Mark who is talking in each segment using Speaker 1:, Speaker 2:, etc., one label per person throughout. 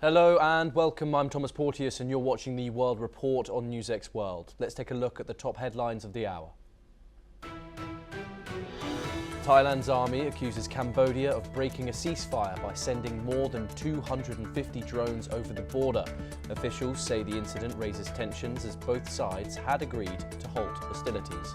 Speaker 1: Hello and welcome, I'm Thomas Porteous and you're watching the World Report on NewsX World. Let's take a look at the top headlines of the hour. Thailand's army accuses Cambodia of breaking a ceasefire by sending more than 250 drones over the border. Officials say the incident raises tensions as both sides had agreed to halt hostilities.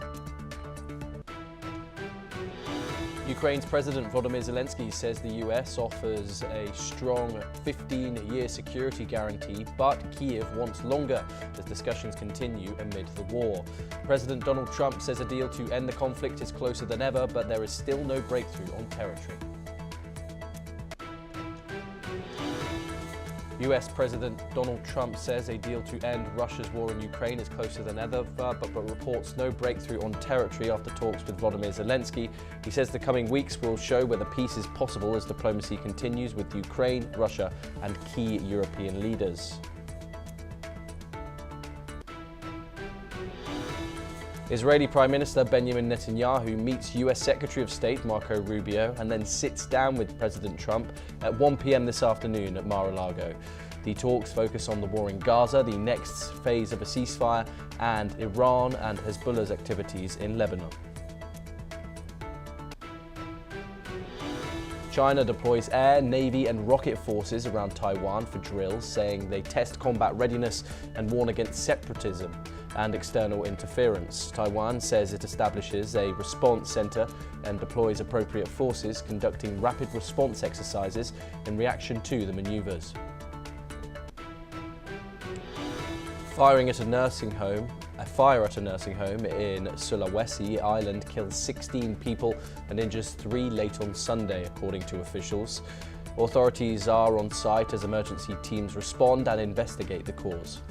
Speaker 1: Ukraine's President Volodymyr Zelensky says the US offers a strong 15-year security guarantee, but Kyiv wants longer as discussions continue amid the war. President Donald Trump says a deal to end the conflict is closer than ever, but there is still no breakthrough on territory. US President Donald Trump says a deal to end Russia's war in Ukraine is closer than ever, but reports no breakthrough on territory after talks with Volodymyr Zelensky. He says the coming weeks will show whether peace is possible as diplomacy continues with Ukraine, Russia and key European leaders. Israeli Prime Minister Benjamin Netanyahu meets US Secretary of State Marco Rubio and then sits down with President Trump at 1 p.m. this afternoon at Mar-a-Lago. The talks focus on the war in Gaza, the next phase of a ceasefire, and Iran and Hezbollah's activities in Lebanon. China deploys air, navy and rocket forces around Taiwan for drills, saying they test combat readiness and warn against separatism and external interference. Taiwan says it establishes a response center and deploys appropriate forces, conducting rapid response exercises in reaction to the maneuvers. A fire at a nursing home in Sulawesi Island kills 16 people and injures 3 late on Sunday, according to officials. Authorities are on site as emergency teams respond and investigate the cause.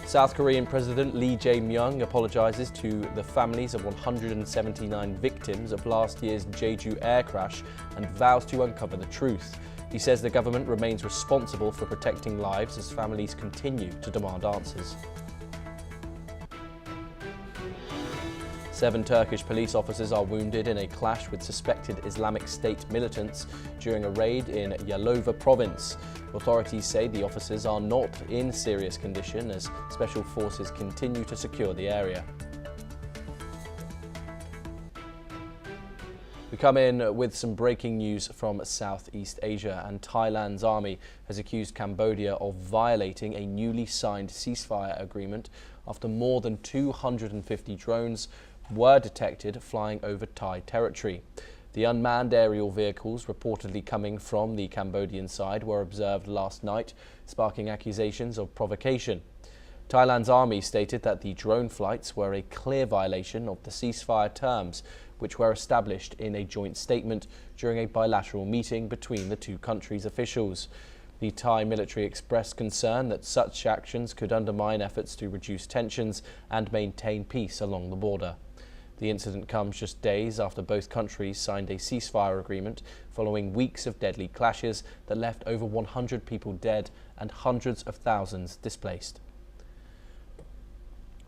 Speaker 1: South Korean President Lee Jae-myung apologizes to the families of 179 victims of last year's Jeju air crash and vows to uncover the truth. He says the government remains responsible for protecting lives as families continue to demand answers. 7 Turkish police officers are wounded in a clash with suspected Islamic State militants during a raid in Yalova province. Authorities say the officers are not in serious condition as special forces continue to secure the area. We come in with some breaking news from Southeast Asia, and Thailand's army has accused Cambodia of violating a newly signed ceasefire agreement after more than 250 drones were detected flying over Thai territory. The unmanned aerial vehicles reportedly coming from the Cambodian side were observed last night, sparking accusations of provocation. Thailand's army stated that the drone flights were a clear violation of the ceasefire terms, which were established in a joint statement during a bilateral meeting between the two countries' officials. The Thai military expressed concern that such actions could undermine efforts to reduce tensions and maintain peace along the border. The incident comes just days after both countries signed a ceasefire agreement following weeks of deadly clashes that left over 100 people dead and hundreds of thousands displaced.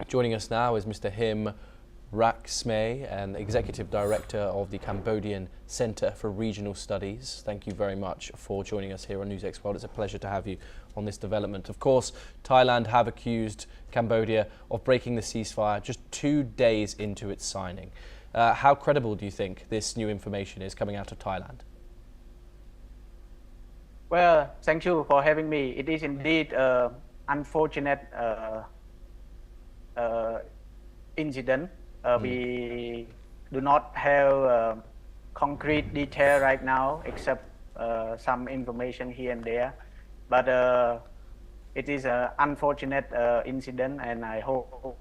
Speaker 1: Joining us now is Mr. Him Raksmay, an Executive Director of the Cambodian Centre for Regional Studies. Thank you very much for joining us here on NewsX World. It's a pleasure to have you on this development. Of course, Thailand have accused Cambodia of breaking the ceasefire just 2 days into its signing. How credible do you think this new information is coming out of Thailand?
Speaker 2: Well, thank you for having me. It is indeed an unfortunate incident. We do not have concrete detail right now, except some information here and there. But it is an unfortunate incident, and I hope.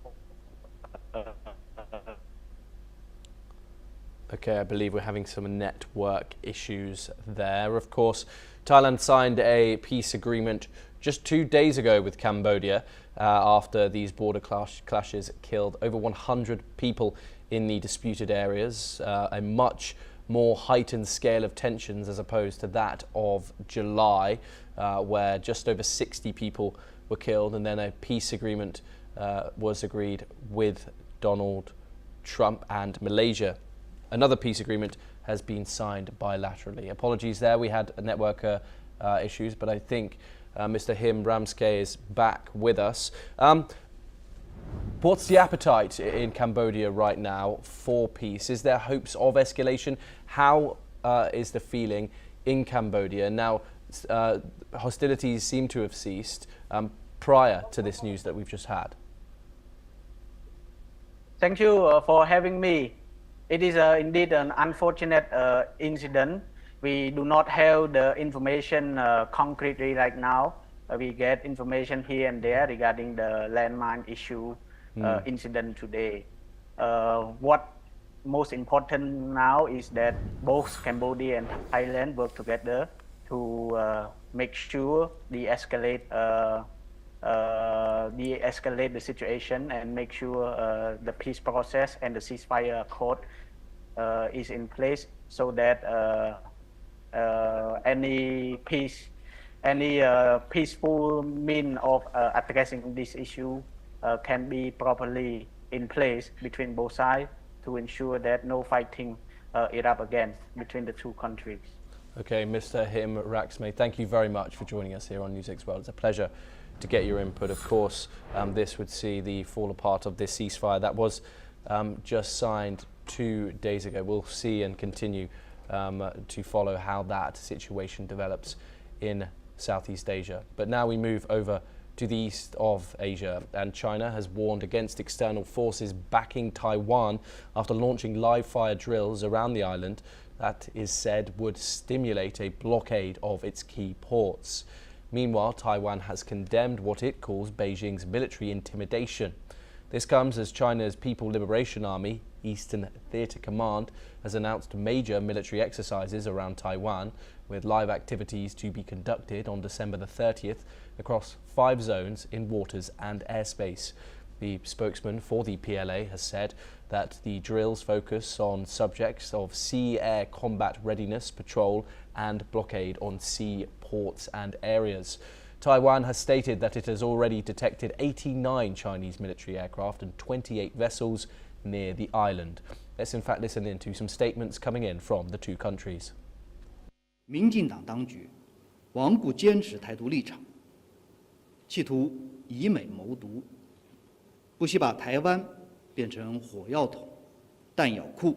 Speaker 1: Okay, I believe we're having some network issues there. Of course, Thailand signed a peace agreement just 2 days ago with Cambodia after these border clashes killed over 100 people in the disputed areas, a much more heightened scale of tensions as opposed to that of July, where just over 60 people were killed, and then a peace agreement was agreed with Donald Trump and Malaysia. another peace agreement has been signed bilaterally. Apologies there, we had network issues, but I think Mr. Him Ramske is back with us. What's the appetite in Cambodia right now for peace? Is there hopes of escalation? How is the feeling in Cambodia? Now, hostilities seem to have ceased prior to this news that we've just had.
Speaker 2: Thank you for having me. It is indeed an unfortunate incident. We do not have the information concretely right now. We get information here and there regarding the landmine issue incident today. What most important now is that both Cambodia and Thailand work together to make sure de-escalate the situation and make sure the peace process and the ceasefire accord is in place, so that any peaceful mean of addressing this issue can be properly in place between both sides to ensure that no fighting erupt again between the two countries.
Speaker 1: Okay, Mr. Him Ramske, thank you very much for joining us here on NewsX World. It's a pleasure to get your input. Of course, this would see the fall apart of this ceasefire that was just signed 2 days ago. We'll see and continue to follow how that situation develops in Southeast Asia. But now we move over to the east of Asia, and China has warned against external forces backing Taiwan after launching live fire drills around the island that is said would stimulate a blockade of its key ports. Meanwhile, Taiwan has condemned what it calls Beijing's military intimidation. This comes as China's People Liberation Army, Eastern Theater Command, has announced major military exercises around Taiwan, with live activities to be conducted on December the 30th across 5 zones in waters and airspace. The spokesman for the PLA has said that the drills focus on subjects of sea-air combat readiness, patrol and blockade on sea ports and areas. Taiwan has stated that it has already detected 89 Chinese military aircraft and 28 vessels near the island. Let's in fact listen in to some statements coming in from the two countries.
Speaker 3: 民进党当局顽固坚持台独立场，企图以美谋独，不惜把台湾变成火药桶、弹药库，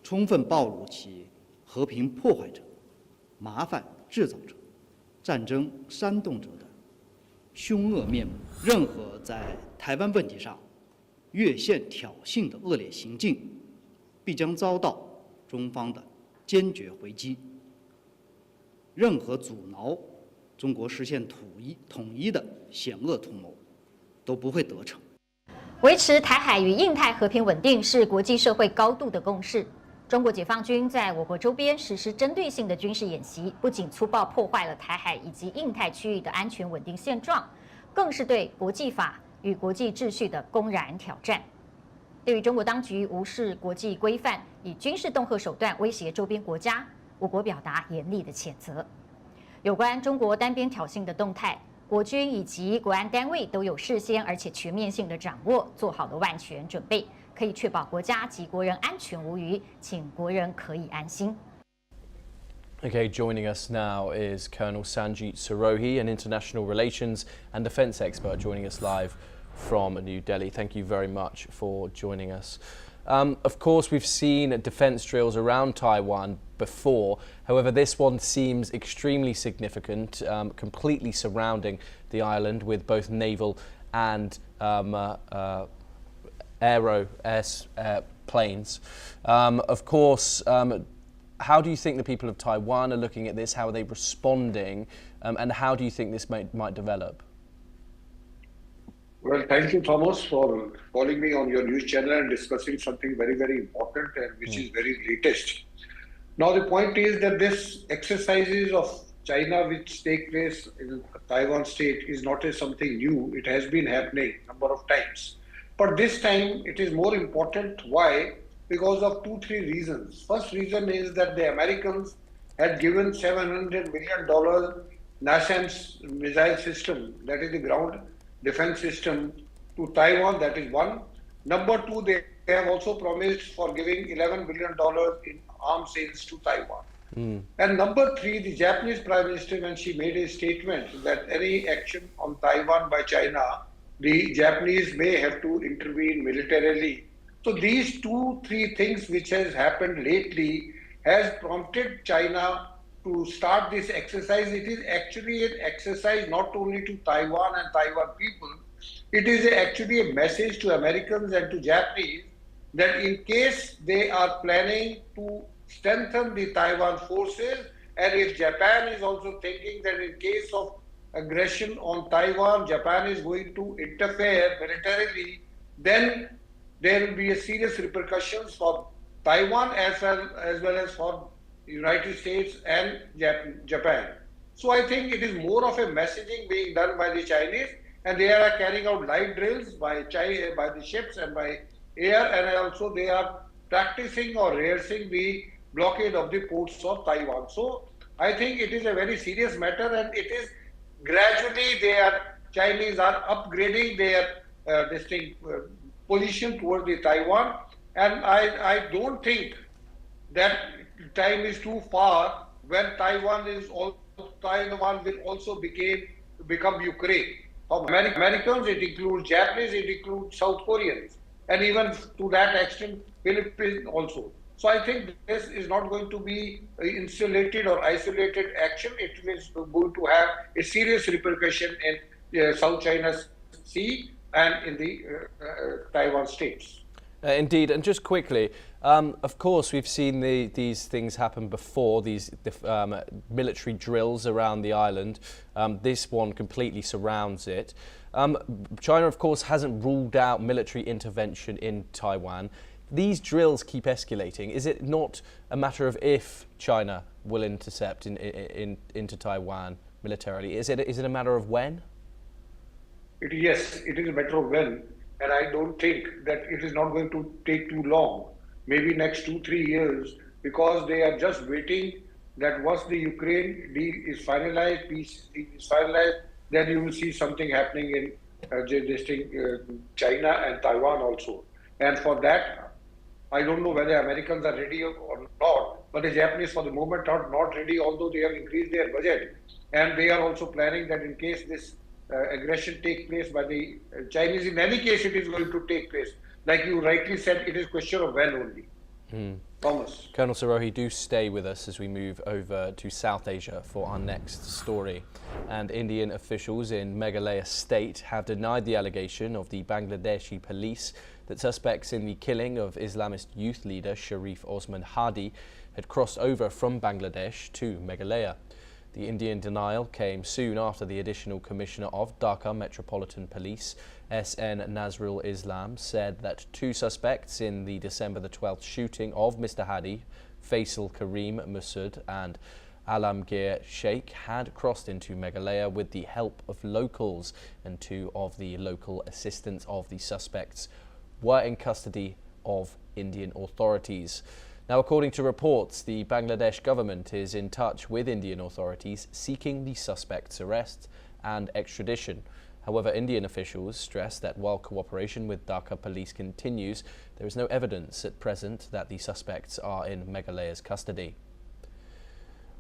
Speaker 3: 充分暴露其和平破坏者、麻烦制造者、战争煽动者的凶恶面目。任何在台湾问题上越线挑衅的恶劣行径，必将遭到中方的坚决回击。任何阻挠中国实现统一的险恶图谋，都不会得逞。
Speaker 4: 维持台海与印太和平稳定是国际社会高度的共识。中国解放军在我国周边实施针对性的军事演习，不仅粗暴破坏了台海以及印太区域的安全稳定现状，更是对国际法与国际秩序的公然挑战。对于中国当局无视国际规范，以军事恫吓手段威胁周边国家，我国表达严厉的谴责。有关中国单边挑衅的动态，国军以及国安单位都有事先而且全面性的掌握，做好了万全准备，可以确保国家及国人安全无虞，请国人可以安心。
Speaker 1: Okay, joining us now is Colonel Sanjeet Sirohi, an international relations and defence expert, joining us live from New Delhi. Thank you very much for joining us. Of course, we've seen defence drills around Taiwan before. However, this one seems extremely significant, completely surrounding the island with both naval and planes. Of course, how do you think the people of Taiwan are looking at this? How are they responding? And how do you think this might develop?
Speaker 5: Well, thank you, Thomas, for calling me on your news channel and discussing something very, very important and which is very latest. Now, the point is that this exercises of China, which take place in Taiwan state, is not something new. It has been happening a number of times. But this time, it is more important. Why? Because of 2-3 reasons. First reason is that the Americans had given $700 million NASAMS missile system, that is the ground defense system, to Taiwan. That is one. Number two, they have also promised for giving $11 billion in arms sales to Taiwan. And number three, the Japanese Prime Minister, when she made a statement that any action on Taiwan by China, the Japanese may have to intervene militarily. So these two, three things which has happened lately has prompted China to start this exercise. It is actually an exercise not only to Taiwan and Taiwan people, it is actually a message to Americans and to Japanese that in case they are planning to strengthen the Taiwan forces, and if Japan is also thinking that in case of aggression on Taiwan, Japan is going to interfere militarily, then there will be a serious repercussions for Taiwan as well as for the United States and Japan. So I think it is more of a messaging being done by the Chinese, and they are carrying out live drills by the ships and by air, and also they are practicing or rehearsing the blockade of the ports of Taiwan. So I think it is a very serious matter, and it is gradually Chinese are upgrading their position towards the Taiwan, and I don't think that time is too far when Taiwan will also become Ukraine. For Americans, it includes Japanese, it includes South Koreans, and even to that extent, Philippines also. So I think this is not going to be insulated or isolated action. It is going to have a serious repercussion in South China Sea and in the Taiwan states.
Speaker 1: Indeed, and just quickly, of course, we've seen these things happen before, these military drills around the island. This one completely surrounds it. China, of course, hasn't ruled out military intervention in Taiwan. These drills keep escalating. Is it not a matter of if China will intercept into Taiwan militarily? Is it a matter of when?
Speaker 5: Yes, it is a matter of when. And I don't think that it is not going to take too long, maybe next 2-3 years, because they are just waiting that once the Ukraine deal is finalized, peace deal is finalized, then you will see something happening in China and Taiwan also. And for that, I don't know whether Americans are ready or not, but the Japanese for the moment are not ready, although they have increased their budget. And they are also planning that in case this aggression take place by the Chinese, in any case it is going to take place. Like you rightly said, it is a question of when only. Thomas.
Speaker 1: Colonel Sirohi, do stay with us as we move over to South Asia for our next story. And Indian officials in Meghalaya state have denied the allegation of the Bangladeshi police that suspects in the killing of Islamist youth leader Sharif Osman Hadi had crossed over from Bangladesh to Meghalaya. The Indian denial came soon after the additional commissioner of Dhaka Metropolitan Police, S.N. Nazrul Islam, said that 2 suspects in the December the 12th shooting of Mr. Hadi, Faisal Kareem Masood and Alamgir Sheikh, had crossed into Meghalaya with the help of locals, and 2 of the local assistants of the suspects were in custody of Indian authorities. Now, according to reports, the Bangladesh government is in touch with Indian authorities seeking the suspects' arrest and extradition. However, Indian officials stress that while cooperation with Dhaka police continues, there is no evidence at present that the suspects are in Meghalaya's custody.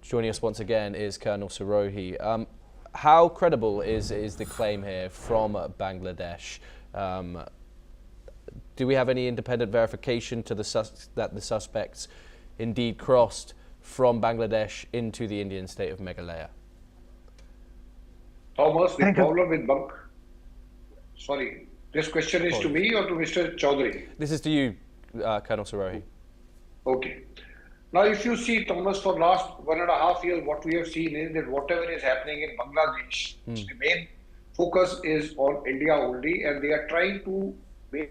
Speaker 1: Joining us once again is Colonel Sirohi. How credible is the claim here from Bangladesh? Do we have any independent verification to that the suspects indeed crossed from Bangladesh into the Indian state of Meghalaya?
Speaker 5: Thomas, the problem with Sorry, this question is to me or to Mr. Chaudhary?
Speaker 1: This is to you, Colonel Sirohi.
Speaker 5: Okay. Now, if you see, Thomas, for last 1.5 years, what we have seen is that whatever is happening in Bangladesh, the main focus is on India only, and they are trying to they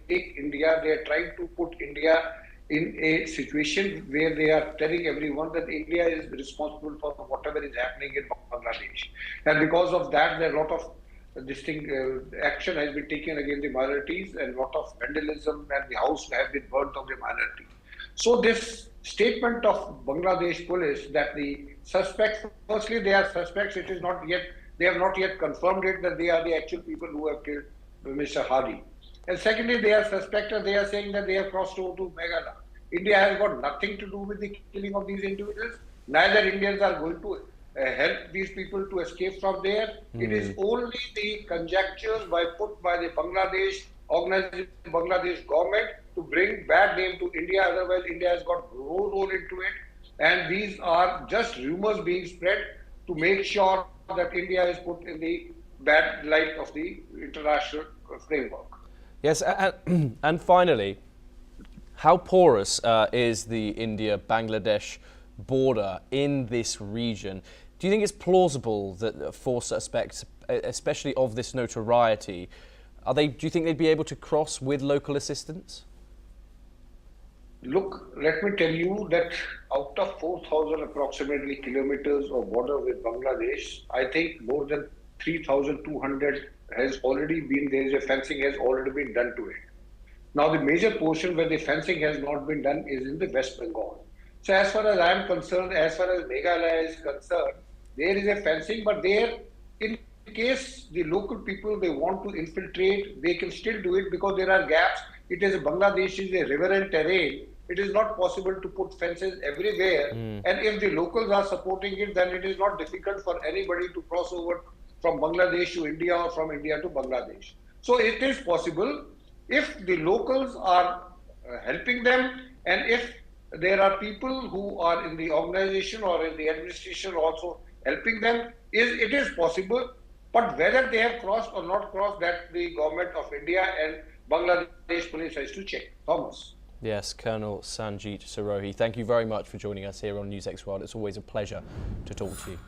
Speaker 5: are trying to put India in a situation where they are telling everyone that India is responsible for whatever is happening in Bangladesh. And because of that, there are a lot of distinct action has been taken against the minorities, and a lot of vandalism, and the house have been burnt of the minority. So this statement of Bangladesh police that the suspects, firstly they are suspects, it is not yet, they have not yet confirmed it that they are the actual people who have killed Mr. Hadi. And secondly, they are suspected, they are saying that they have crossed over to Meghalaya. India has got nothing to do with the killing of these individuals. Neither Indians are going to help these people to escape from there. It is only the conjectures put by the Bangladesh organization, Bangladesh government to bring bad name to India. Otherwise, India has got no role into it. And these are just rumors being spread to make sure that India is put in the bad light of the international framework.
Speaker 1: Yes, and finally, how porous is the India-Bangladesh border in this region? Do you think it's plausible that for suspects, especially of this notoriety, do you think they'd be able to cross with local assistance?
Speaker 5: Look, let me tell you that out of 4,000 approximately kilometers of border with Bangladesh, I think more than 3,200 has already been, there is a fencing has already been done to it. Now the major portion where the fencing has not been done is in the West Bengal. So as far as I am concerned, as far as Meghalaya is concerned, there is a fencing, but there, in case the local people, they want to infiltrate, they can still do it because there are gaps. It is Bangladesh is a riverine terrain. It is not possible to put fences everywhere. And if the locals are supporting it, then it is not difficult for anybody to cross over from Bangladesh to India or from India to Bangladesh. So it is possible if the locals are helping them, and if there are people who are in the organization or in the administration also helping them, it is possible. But whether they have crossed or not crossed, that the government of India and Bangladesh police has to check. Thomas.
Speaker 1: Yes, Colonel Sanjeet Sirohi, thank you very much for joining us here on NewsX World. It's always a pleasure to talk to you.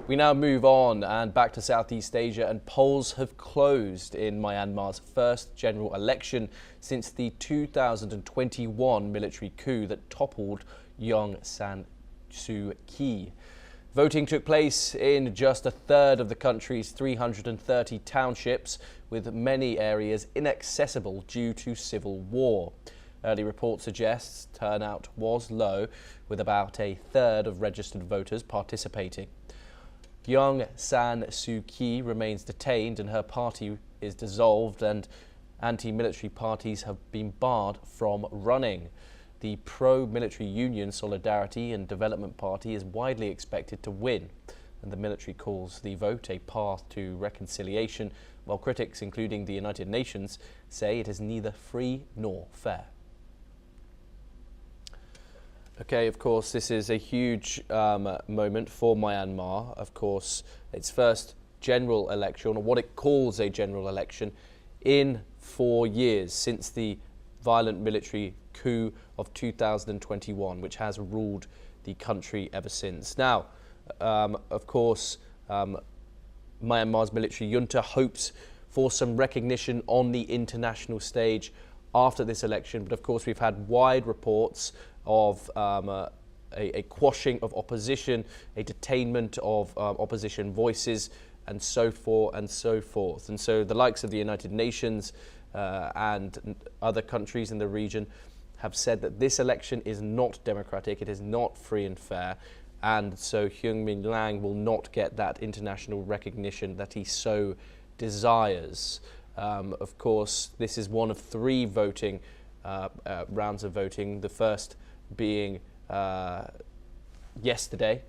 Speaker 1: We now move on and back to Southeast Asia, and polls have closed in Myanmar's first general election since the 2021 military coup that toppled Aung San Suu Kyi. Voting took place in just a third of the country's 330 townships, with many areas inaccessible due to civil war. Early reports suggest turnout was low, with about a third of registered voters participating. Aung San Suu Kyi remains detained and her party is dissolved, and anti-military parties have been barred from running. The pro-military union Solidarity and Development Party is widely expected to win, and the military calls the vote a path to reconciliation, while critics, including the United Nations, say it is neither free nor fair. Okay, of course, this is a huge moment for Myanmar. Of course, its first general election, or what it calls a general election, in 4 years since the violent military coup of 2021, which has ruled the country ever since. Now, of course, Myanmar's military junta hopes for some recognition on the international stage after this election, but of course we've had wide reports of a quashing of opposition, a detainment of opposition voices, and so forth and so forth. And so the likes of the United Nations and other countries in the region have said that this election is not democratic, it is not free and fair, and so Hyung Min Lang will not get that international recognition that he so desires. Of course, this is one of 3 voting rounds of voting, the first being yesterday,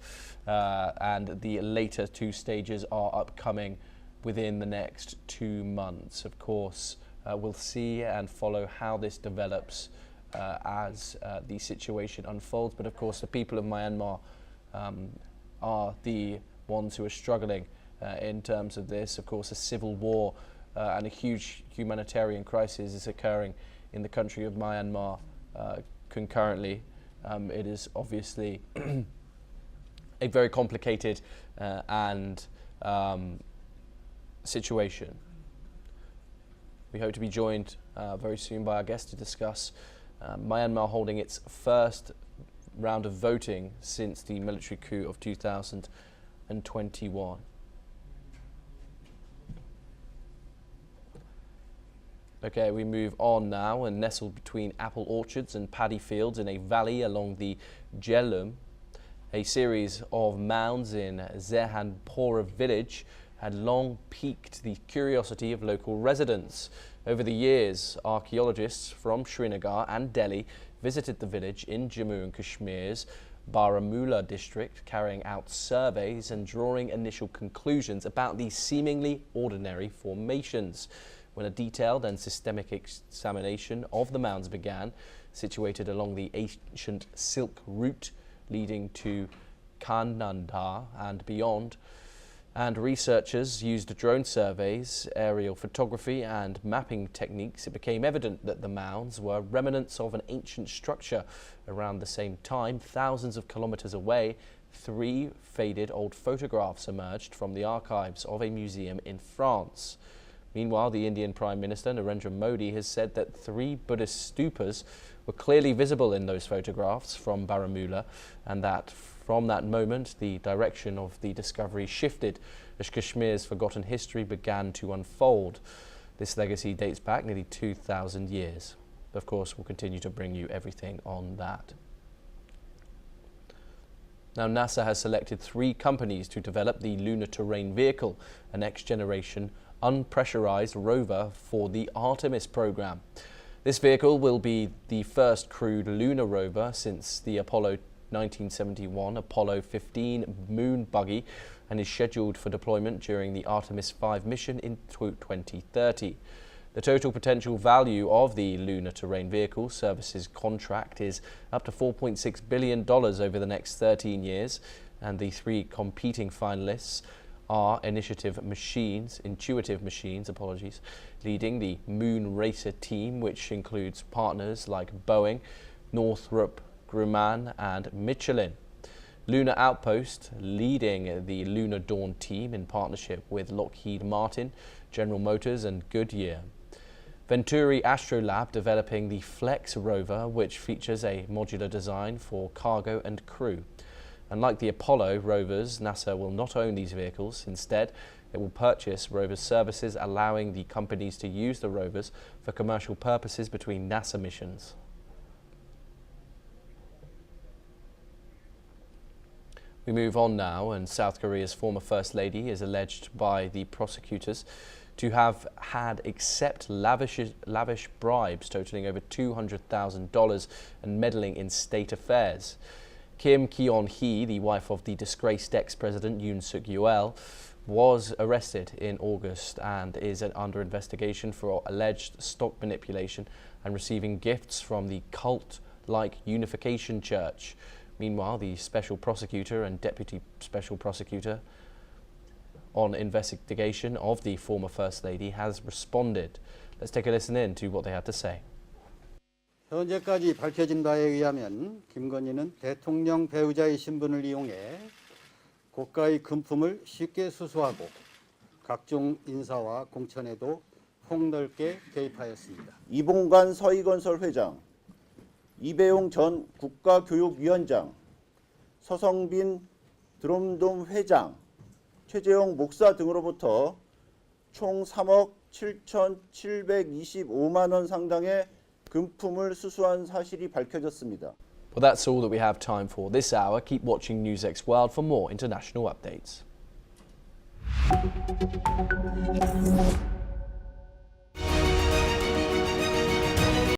Speaker 1: and the later 2 stages are upcoming within the next 2 months. Of course, we'll see and follow how this develops as the situation unfolds, but of course the people of Myanmar are the ones who are struggling in terms of this. Of course, a civil war and a huge humanitarian crisis is occurring in the country of Myanmar concurrently. It is obviously a very complicated and situation. We hope to be joined very soon by our guest to discuss Myanmar holding its first round of voting since the military coup of 2021. Okay, we move on now, and nestled between apple orchards and paddy fields in a valley along the Jhelum, a series of mounds in Zehanpora village had long piqued the curiosity of local residents. Over the years, archaeologists from Srinagar and Delhi visited the village in Jammu and Kashmir's Baramulla district, carrying out surveys and drawing initial conclusions about these seemingly ordinary formations. When a detailed and systemic examination of the mounds began, situated along the ancient Silk Route leading to Kananda and beyond, and researchers used drone surveys, aerial photography and mapping techniques, it became evident that the mounds were remnants of an ancient structure. Around the same time, thousands of kilometers away, 3 faded old photographs emerged from the archives of a museum in France. Meanwhile, the Indian Prime Minister Narendra Modi has said that 3 Buddhist stupas were clearly visible in those photographs from Baramulla, and that from that moment the direction of the discovery shifted as Kashmir's forgotten history began to unfold. This legacy dates back nearly 2,000 years. Of course, we'll continue to bring you everything on that. Now, NASA has selected 3 companies to develop the Lunar Terrain Vehicle, a next-generation unpressurized rover for the Artemis program. This vehicle will be the first crewed lunar rover since the Apollo 1971 Apollo 15 moon buggy, and is scheduled for deployment during the Artemis 5 mission in 2030. The total potential value of the Lunar Terrain Vehicle Services contract is up to $4.6 billion over the next 13 years, and the 3 competing finalists are Intuitive Machines, leading the Moon Racer team, which includes partners like Boeing, Northrop Grumman and Michelin. Lunar Outpost, leading the Lunar Dawn team in partnership with Lockheed Martin, General Motors and Goodyear. Venturi Astrolab developing the Flex rover, which features a modular design for cargo and crew. Unlike the Apollo rovers, NASA will not own these vehicles. Instead, it will purchase rover services, allowing the companies to use the rovers for commercial purposes between NASA missions. We move on now, and South Korea's former First Lady is alleged by the prosecutors to have had accept lavish bribes totaling over $200,000 and meddling in state affairs. Kim Keon-hee, the wife of the disgraced ex-president Yoon Suk-yeol, was arrested in August and is under investigation for alleged stock manipulation and receiving gifts from the cult-like Unification Church. Meanwhile, the special prosecutor and deputy special prosecutor on investigation of the former First Lady has responded. Let's take a listen in to what they had to say.
Speaker 6: 현재까지 밝혀진 바에 의하면 김건희는 대통령 배우자의 신분을 이용해 고가의 금품을 쉽게 수수하고 각종 인사와 공천에도 폭넓게 개입하였습니다.
Speaker 7: 이봉관 서희건설 회장, 이배용 전 국가교육위원장, 서성빈 드럼돔 회장, 최재형 목사 등으로부터 총 3억 7,725만 원 상당의 금품을 수수한 사실이 밝혀졌습니다.
Speaker 1: Well, that's all that we have time for this hour. Keep watching NewsX World for more international updates.